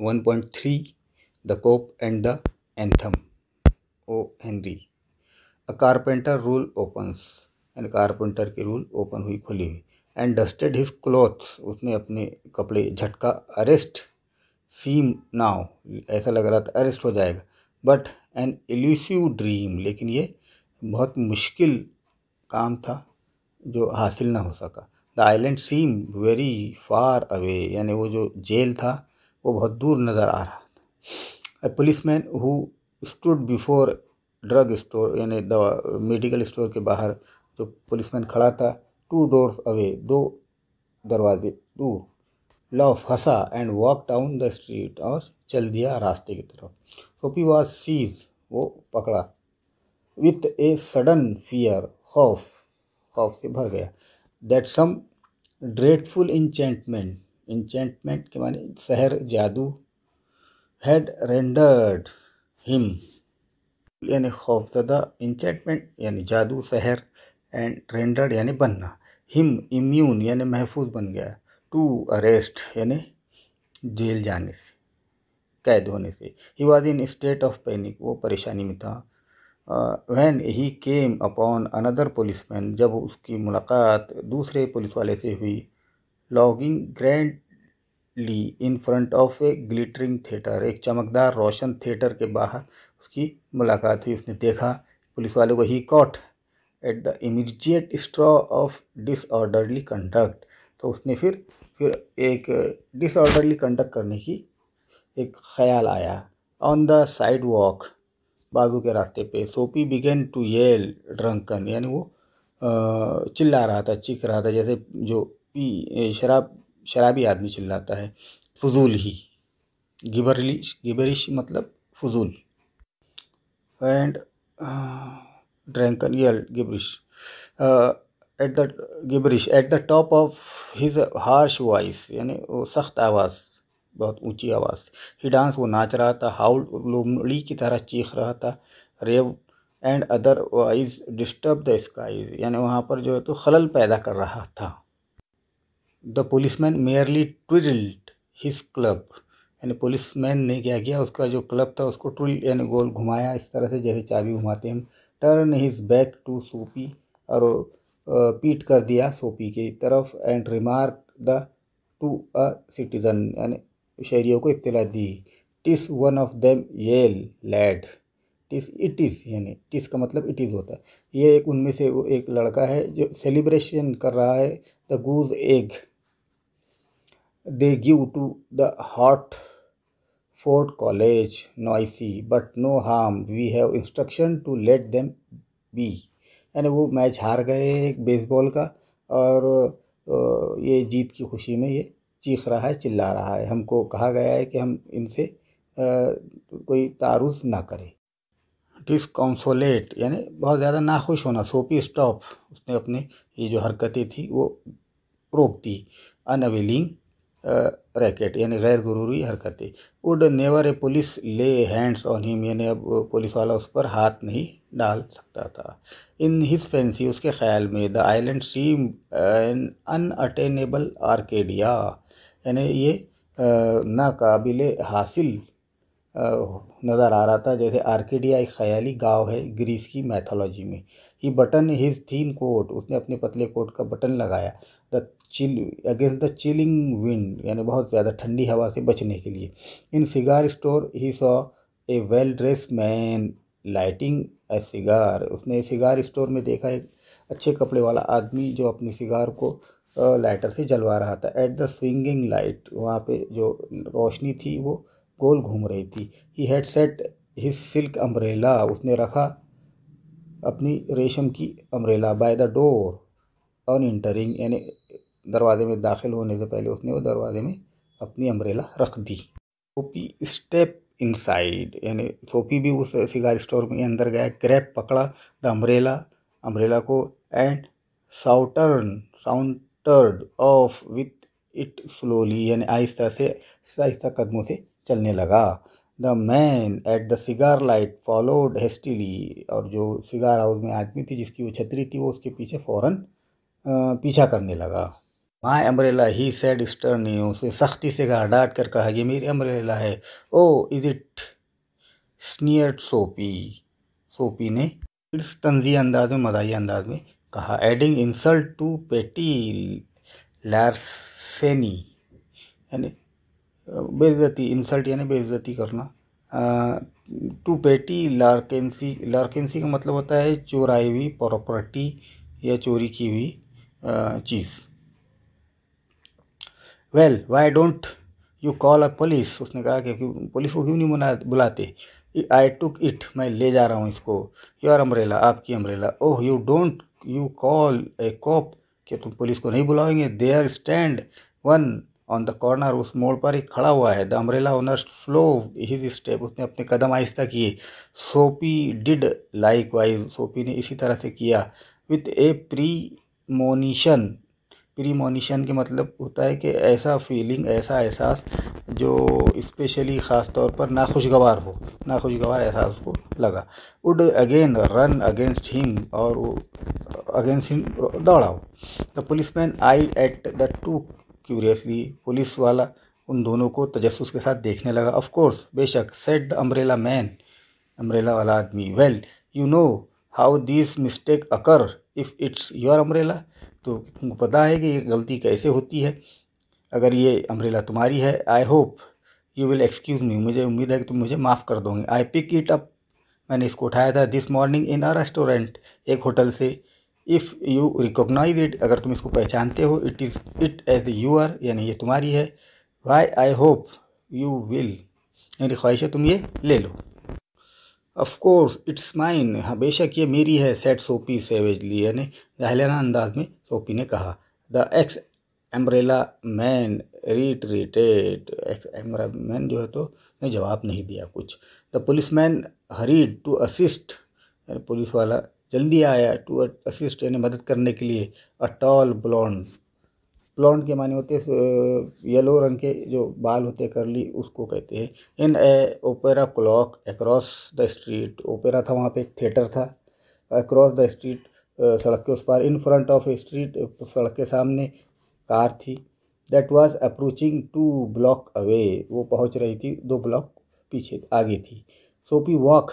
1.3 The Cope and the Anthem. O. Henry. A carpenter rule opens. यानी carpenter की rule open हुई, खुली हुई. And dusted his clothes. उसने अपने कपड़े झटका. Arrest seem now. ऐसा लग रहा था अरेस्ट हो जाएगा. But an elusive dream. लेकिन ये बहुत मुश्किल काम था जो हासिल ना हो सका. The island seem very far away. यानी वो जो जेल था वो बहुत दूर नज़र आ रहा था. ए policeman who stood before drug store. यानी दवा मेडिकल स्टोर के बाहर जो पुलिसमैन खड़ा था. 2 doors अवे. 2 दरवाजे दूर. Loaf Hansa and walk down the street. और चल दिया रास्ते की तरफ. सोपी वॉज सीज. वो पकड़ा. With a sudden fear. खौफ से भर गया. That some dreadful enchantment. Enchantment के माने सहर, जादू. Had rendered him. यानी खौफजदा. इंचेंटमेंट यानी जादू, सहर. एंड रेंडर्ड यानी बनना. हिम इम्यून यानी महफूज बन गया. टू अरेस्ट यानी जेल जाने से, कैद होने से. He was in state of panic. वो परेशानी में था. When he came upon another policeman. जब उसकी मुलाकात दूसरे पुलिस वाले से हुई. Logging grandly in front of A glittering theatre. एक चमकदार रोशन थिएटर के बाहर उसकी मुलाकात हुई. उसने देखा पुलिस वाले को. He caught at the immediate straw of disorderly conduct. तो उसने फिर एक डिसऑर्डरली कंडक्ट करने की एक ख्याल आया. On the side walk. बाजू के रास्ते पे. सोपी बिगेन टू येल ड्रंकन. यानी वो चिल्ला रहा था, चीख रहा था, जैसे जो शराबी आदमी चिल्लाता है. फजूल ही. गिबरिश मतलब फजूल. And drunken yell gibberish. At the top of his harsh voice. यानी वो सख्त आवाज़, बहुत ऊंची आवाज़. He dance. वो नाच रहा था. हाउल लोमड़ी की तरह चीख रहा था. Rave and otherwise disturb the skies. यानी वहाँ पर जो है तो खलल पैदा कर रहा था. The policeman merely twiddled his club. यानी पुलिसमैन ने क्या किया, उसका जो क्लब था उसको ट्विल यानी गोल घुमाया, इस तरह से जैसे चाबी घुमाते हैं. टर्न हिज बैक टू सोपी. और पीट कर दिया सोपी की तरफ. And remark the to a citizen. यानी शहरियों को इत्तला दी. TISS one of them L lead. TISS it is. यानी टिस का मतलब इट इज़ होता है. ये एक उनमें से वो एक लड़का है जो सेलिब्रेशन कर रहा है. The goose egg they give to the hot fort college noisy but no harm. We have instruction to let them be. यानी वो मैच हार गए एक बेसबॉल का. और ये जीत की खुशी में ये चीख रहा है, चिल्ला रहा है. हमको कहा गया है कि हम इनसे कोई तारुफ ना करें. डिसकॉन्सोलेट यानी बहुत ज़्यादा नाखुश होना. सोपी स्टॉप. उसने अपने ये जो हरकतें थी वो रोक दी. अनविलिंग रैकेट यानी गैर ज़रूरी हरकतें. वुड नेवर ए पुलिस ले हैंड्स ऑन हिम. यानी अब पुलिस वाला उस पर हाथ नहीं डाल सकता था. In his fancy. उसके ख्याल में. The island seem an unattainable Arcadia. यानी ये नाकाबिल हासिल नज़र आ रहा था, जैसे आर्केडिया एक ख़याली गांव है ग्रीस की मैथोलॉजी में. He button his thin coat. उसने अपने पतले कोट का बटन लगाया. The chill against the chilling wind. यानी बहुत ज़्यादा ठंडी हवा से बचने के लिए. In cigar store he saw a well dressed man lighting a cigar. उसने सिगार स्टोर में देखा एक अच्छे कपड़े वाला आदमी जो अपनी सिगार को लाइटर से जलवा रहा था. At the swinging light. वहाँ पे जो रोशनी थी वो गोल घूम रही थी. He had set his silk umbrella. उसने रखा अपनी रेशम की umbrella. By the door on entering. यानी दरवाजे में दाखिल होने से पहले उसने वो दरवाजे में अपनी अम्ब्रेला रख दी. सोपी स्टेप इनसाइड. यानी सोपी भी उस सिगार स्टोर में अंदर गया. ग्रैब पकड़ा द अम्ब्रेला को. And sauntered off with it slowly. यानी आहिस्ता कदमों से चलने लगा. The man at the cigar light followed hastily. और जो सिगार हाउस में आदमी थी जिसकी वो छतरी थी वो उसके पीछे फ़ौरन पीछा करने लगा. माई अम्ब्रेला ही सेड स्टर्नली, उसने सख्ती से कहा, डांट कर कहा, ये मेरी अम्ब्रेला है। ओ इज इट, स्नियर्ड सोपी, सोपी ने इस तंजी अंदाज में, मदाही अंदाज में कहा। एडिंग इंसल्ट टू पेटी लार्सेनी, यानी बेइज्जती, इंसल्ट यानी बेइज्जती करना। टू पेटी लार्केंसी, लार्केंसी का मतलब होता है चोराई हुई प्रॉपर्टी या चोरी की हुई चीज़। Well why don't you call a police, उसने कहा कि पुलिस को क्यों नहीं बुलाते। आई टुक इट, मैं ले जा रहा हूँ इसको। योर अम्ब्रेला, आपकी umbrella. Oh you don't you call a cop, कि तुम पुलिस को नहीं बुलाओगे। There stand one on the corner, उस मोड़ पर एक खड़ा हुआ है। The umbrella owner slow his step, उसने अपने कदम आहिस्ता किए। सोपी डिड लाइक वाइज, सोपी ने इसी तरह से किया। विथ ए प्रीमोनिशन, प्रीमोनिशन के मतलब होता है कि ऐसा फीलिंग, ऐसा एहसास जो स्पेशली ख़ास तौर पर नाखुशगवार हो, नाखुशगवार एहसास उसको लगा। Would again run against him, और वो अगेंस्ट हिम दौड़ा हो। The policeman I at the two curiously, police वाला उन दोनों को तजस्सुस के साथ देखने लगा। ऑफ कोर्स, बेशक। Said the umbrella man, umbrella वाला आदमी। Well you know how this mistake occur if it's your umbrella, तो तुमको पता है कि ये गलती कैसे होती है अगर ये अम्ब्रेला तुम्हारी है। आई hope you will excuse me, मुझे उम्मीद है कि तुम मुझे माफ़ कर दोगे। आई पिक इट अप, मैंने इसको उठाया था this morning in a restaurant, एक होटल से। इफ़ यू रिकॉग्नाइज इट, अगर तुम इसको पहचानते हो, it is it as your, यानी ये तुम्हारी है। Why I hope you will, मेरी ख्वाहिश है तुम ये ले लो। ऑफ कोर्स इट्स माइन, हाँ बेशक ये मेरी है। सेट सोपी सेवेजली, यानी जाहिलाना अंदाज में सोपी ने कहा। The ex umbrella man retreated, ex umbrella man जो है तो ने जवाब नहीं दिया कुछ। The policeman hurried to assist, यानी पुलिस वाला जल्दी आया। टू असिस्ट यानी मदद करने के लिए। अ टॉल ब्लॉन्ड, ब्लॉन्ड के माने होते येलो रंग के जो बाल होते करली, उसको कहते हैं। In a opera clock across the street, opera था वहाँ पे, एक थिएटर था। अक्रॉस द स्ट्रीट, सड़क के उस पार। In front of a street, सड़क के सामने कार थी। That was approaching 2 block away, वो पहुँच रही थी 2 ब्लॉक पीछे, आगे थी। सोपी वॉक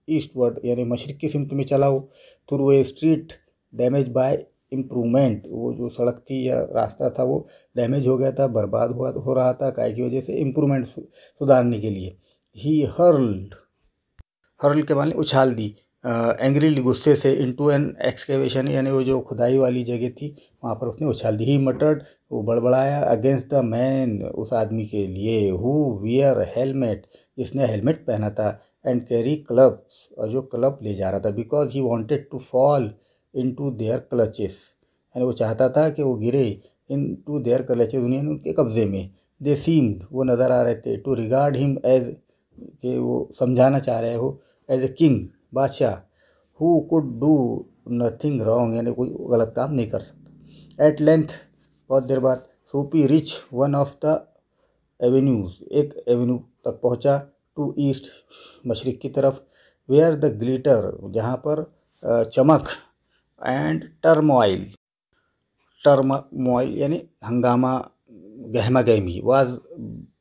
ईस्टवर्ड, यानी मशरक़ की सिमत में चलाओ। Through a street damage bye improvement, वो जो सड़क थी या रास्ता था वो डैमेज हो गया था, बर्बाद हो रहा था, काय की वजह से, इम्प्रूवमेंट सुधारने के लिए। ही हर्ल्ड, हर्ल के माने उछाल दी, एंग्रीली गुस्से से। इनटू एन एक्सकेवेशन, यानी वो जो खुदाई वाली जगह थी वहाँ पर उसने उछाल दी। ही मटर्ड, वो बड़बड़ाया। अगेंस्ट द मैन, उस आदमी के लिए। हु वियर हेलमेट, जिसने हेलमेट पहना था। एंड कैरी क्लब, और जो क्लब ले जा रहा था। Because he wanted to fall into their clutches, यानी वो चाहता था कि वो गिरे इनटू देयर क्लचेस, दुनिया ने उनके कब्जे में। दे सीम्ड, वो नज़र आ रहे थे। टू रिगार्ड हिम एज, कि वो समझाना चाह रहे हो, एज ए किंग, बादशाह। Who could do nothing wrong, यानी कोई गलत काम नहीं कर सकता। एट लेंथ, बहुत देर बाद, सोपी rich one of the avenues, एक एवेन्यू तक पहुंचा। टू ईस्ट, मशरिक की तरफ। वेयर द ग्लिटर, जहाँ पर चमक। एंड टर्मोइल, टर्मोइल यानी हंगामा, गहमा गहमी। वाज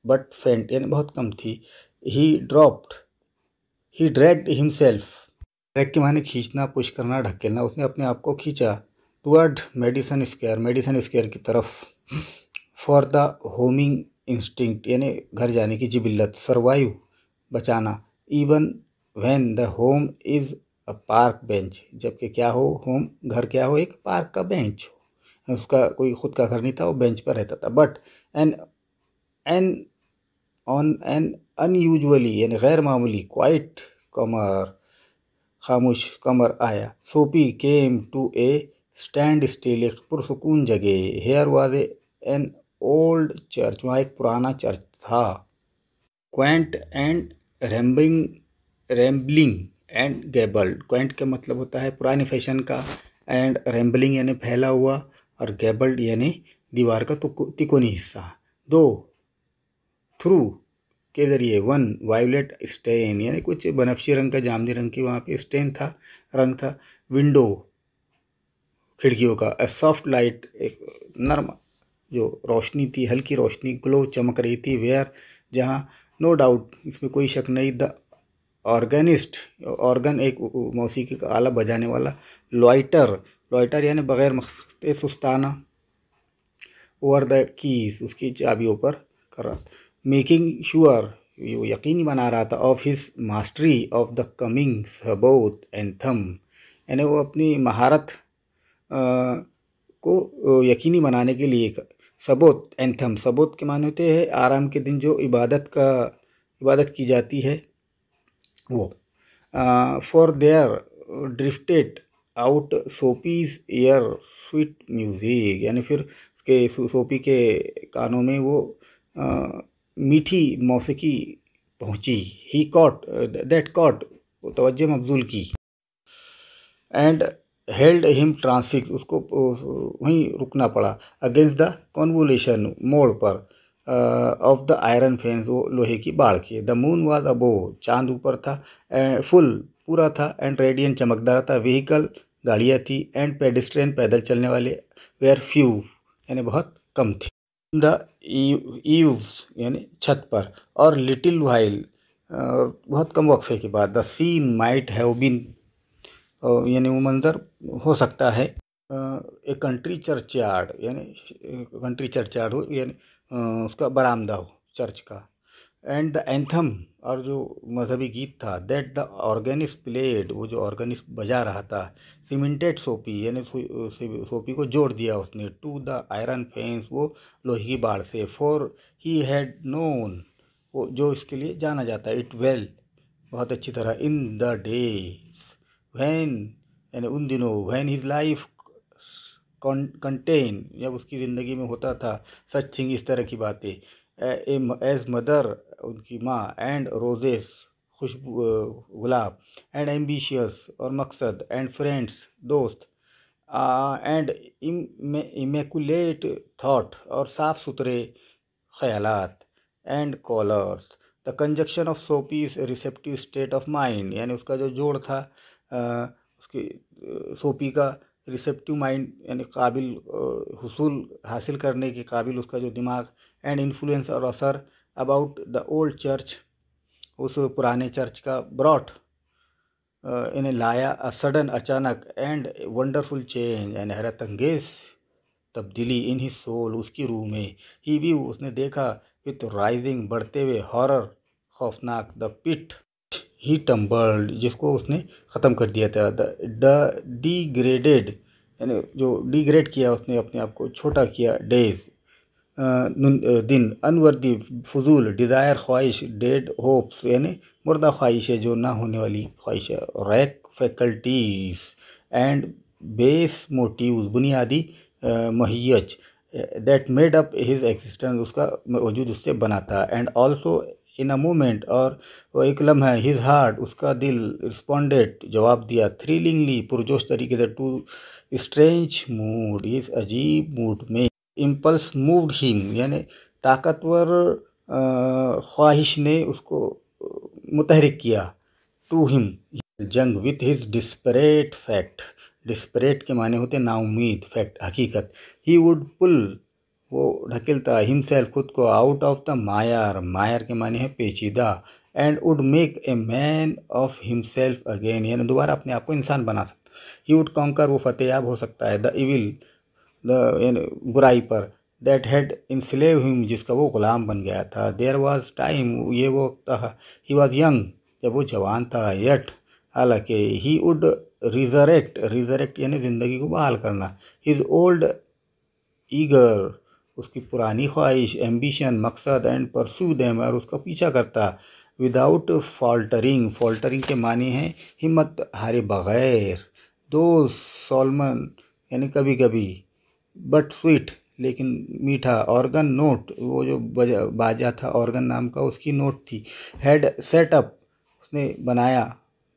बट फेंट, यानी बहुत कम थी। ही ड्रॉप्ड, ही ड्रैग्ड हिमसेल्फ, ड्रैग के माने खींचना, पुश करना, ढकेलना। उसने अपने आप को खींचा। Toward Madison Square, Madison Square की तरफ। फॉर द होमिंग इंस्टिंक्ट, यानी घर जाने की जिबिल्लत। सर्वाइव, बचाना। Even when the home is a park bench, जबकि क्या हो, होम घर क्या हो, एक पार्क का बेंच हो। उसका कोई खुद का घर नहीं था, वो बेंच पर रहता था। But an an on an unusually, यानी गैर मामूली, क्वाइट कमर, खामोश कमर आया। Soapy came to a standstill, एक पुरसकून जगह। Here was an old church, वहाँ एक पुराना चर्च था। Quaint and rambling, rambling and gabled, quaint का मतलब होता है पुराने फैशन का। एंड रैम्बलिंग यानी फैला हुआ, और गैबल्ड यानी दीवार का तिकोनी हिस्सा। दो, थ्रू के जरिए। वन वायलेट स्टेन, यानी कुछ बनफशी रंग का, जामनी रंग की वहाँ पे स्टेन था, रंग था। विंडो, खिड़कियों का। ए सॉफ्ट लाइट, एक नर्म जो रोशनी थी, हल्की रोशनी, ग्लो चमक रही थी, वेयर जहाँ नो डाउट इसमें कोई शक नहीं, द ऑर्गेनिस्ट, ऑर्गन एक मौसीकी का आला बजाने वाला, लॉइटर यानी बग़ैर मकसद सुस्ताना, ओवर द कीज उसकी चाबियों पर कर रहा था, मेकिंग श्योर वो यकीनी बना रहा था, of his mastery of the coming Sabbath anthem, यानी वो अपनी महारत को यकीनी बनाने के लिए सबोत एंथम, सबोत के माने होते हैं आराम के दिन जो इबादत की जाती है वो, for there drifted out Soapy's air sweet music, यानी फिर उसके सोपी के कानों में वो मीठी मौसीकी पहुंची, ही कॉट दैट कॉट वो तवज्जो मबजूल की, एंड हेल्ड हिम ट्रांसफिक्स उसको वहीं रुकना पड़ा, अगेंस्ट द कॉन्वोल्यूशन मोड़ पर, ऑफ द आयरन फेंस वो लोहे की बाड़ के, द मून वाज अबोव चांद ऊपर था, फुल पूरा था, एंड रेडियंट चमकदार था, व्हीकल गाड़ियाँ थी, एंड पेडिस्ट्रियन पैदल चलने वाले वेयर फ्यू यानी बहुत कम थे, द ईव्स यानी छत पर, और लिटिल वाइल बहुत कम वक्फे के बाद, the scene might have been यानी वो मंजर हो सकता है, एक कंट्री चर्चयार्ड यानी कंट्री चर्चयार्ड हो यानी उसका बरामदा हो चर्च का, एंड द एंथम और जो मजहबी गीत था, दैट द ऑर्गेनिस्ट प्लेड वो जो ऑर्गेनिस्ट बजा रहा था, सीमेंटेड सोपी यानी सोपी को जोड़ दिया उसने, टू द आयरन फेंस वो लोहे की बाड़ से, फॉर ही हैड नोन वो जो इसके लिए जाना जाता है, इट वेल बहुत अच्छी तरह, इन द डेज व्हेन यानी उन दिनों, व्हेन हिज लाइफ कंटेन जब उसकी ज़िंदगी में होता था, सच थिंग इस तरह की बातें, एज मदर उनकी माँ, एंड रोजेस खुशबू गुलाब, एंड एम्बिशियस और मकसद, एंड फ्रेंड्स दोस्त, एंड इमेकुलेट थाट और साफ़ सुथरे ख्यालात, and collars, the conjunction of Soapy's receptive state of mind यानी उसका जो जोड़ था उसकी सोपी का रिसेप्टिव माइंड यानी काबिल हुसूल हासिल करने के काबिल उसका जो दिमाग, एंड इन्फ्लुएंस और असर, अबाउट द ओल्ड चर्च उस पुराने चर्च का, ब्रॉट इन्हें लाया, अ सडन अचानक, एंड वंडरफुल चेंज यानी हैरत अंगेज तब्दीली, इन ही सोल उसकी रूह में, ही व्यू उसने देखा, विथ राइजिंग बढ़ते हुए, हॉरर खौफनाक, द पिट ही टम्बल्ड जिसको उसने ख़त्म कर दिया था, द डिग्रेडेड यानी जो डिग्रेड किया उसने अपने आप को छोटा किया, डेज दिन, अनवर्दी फजूल, डिज़ायर ख्वाहिश, डेड होप्स यानी मुर्दा ख्वाहिश है जो ना होने वाली ख्वाहिश है, wreck faculties and base motives बुनियादी महियज, that made up his existence उसका वजूद उससे बना था, and also in a moment और वो एक लम्हा, हिज हार्ट उसका दिल, रिस्पॉन्डेड जवाब दिया, थ्रिलिंगली पुरजोश तरीके से, टू स्ट्रेंज मूड इस अजीब मूड में, इम्पल्स मूव्ड हिम यानी ताकतवर ख्वाहिश ने उसको मुतहरिक किया, टू हिम जंग with his desperate fact, desperate के माने होते नाउमीद, फैक्ट हकीकत, ही वुड पुल वो ढकेलता, हिमसेल्फ खुद को, आउट ऑफ द मायर, मायर के माने है पेचीदा, and would make a man of himself again यानी दोबारा अपने आप को इंसान बना सकता, ही वुड कॉन्कर वो फतेयाब हो सकता है, द इविल द बुराई पर, दैट हैड इंस्लेव हिम जिसका वो ग़ुलाम बन गया था, देयर वाज टाइम ये वो था, ही वाज यंग जब वो जवान था, येट हालांकि, ही वुड रिजरेक्ट यानी ज़िंदगी को बहाल करना, हिज ओल्ड ईगर उसकी पुरानी ख्वाहिश, एम्बिशन मकसद, एंड परस्यू देम और उसका पीछा करता, विदाउट फॉल्टरिंग के मानी है हिम्मत हारे बग़ैर, दो सॉलमन यानी कभी कभी, बट स्वीट लेकिन मीठा, ऑर्गन नोट वो जो बाजा था ऑर्गन नाम का उसकी नोट थी, हैड सेटअप उसने बनाया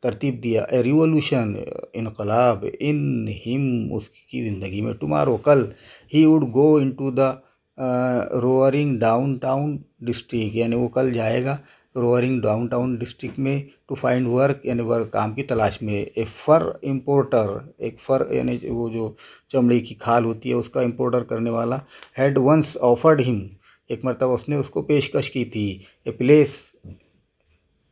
तरतीब दिया, ए रिवोल्यूशन इनकलाब, इन हिम उसकी ज़िंदगी में, टुमारो कल, he would go into the roaring down town district यानी वो कल जाएगा रोअरिंग डाउनटाउन डिस्ट्रिक्ट में टू फाइंड वर्क, यानी वर्क काम की तलाश में। ए फर इम्पोर्टर, एक फर यानी वो जो चमड़े की खाल होती है उसका इम्पोर्टर करने वाला, हैड वंस ऑफर्ड हिम, एक मरतबा उसने उसको पेशकश की थी, ए प्लेस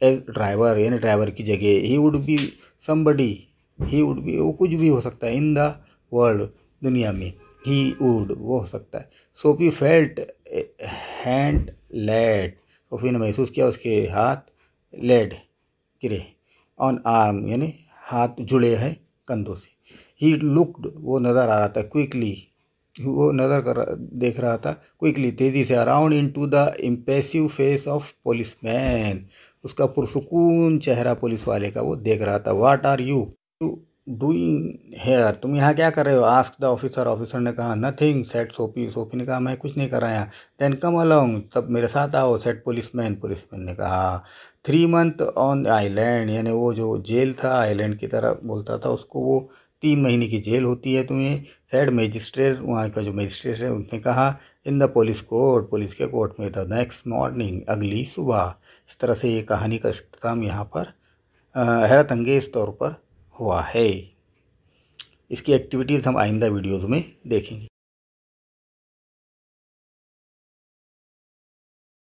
एज ड्राइवर, यानी ड्राइवर की जगह। He would be somebody, he would be वो कुछ भी हो सकता है, इन द वर्ल्ड दुनिया में, ही वुड वो हो सकता है। Soapy felt hand laid, Soapy ने महसूस किया उसके हाथ लेड गिरे, ऑन आर्म यानी हाथ जुड़े हैं कंधों से। ही लुक्ड वो नज़र आ रहा था, क्विकली वो देख रहा था, क्विकली तेज़ी से, around into the impressive face of policeman, उसका पुरसुकून चेहरा पुलिस वाले का वो देख रहा था। What are you doing here, तुम यहाँ क्या कर रहे हो? आस्क द ऑफिसर, ऑफिसर ने कहा। नथिंग सेड सोफी, सोफी ने कहा मैं कुछ नहीं कर रहा यहाँ। देन कम अलोंग, तब मेरे साथ आओ, सेड पुलिसमैन, पुलिसमैन ने कहा। 3 मंथ ऑन आइलैंड, यानी वो जो जेल था आइलैंड की तरह बोलता था उसको, वो 3 महीने की जेल होती है तुम्हें। सेड मजिस्ट्रेट, वहाँ का जो मजिस्ट्रेट है उसने कहा। In the police court, police के कोर्ट में था। नेक्स्ट मॉर्निंग, अगली सुबह। इस तरह से ये कहानी का इख्तिताम यहाँ पर हैरत अंगेज़ तौर पर हुआ है। इसकी एक्टिविटीज़ हम आइंदा वीडियोज़ में देखेंगे।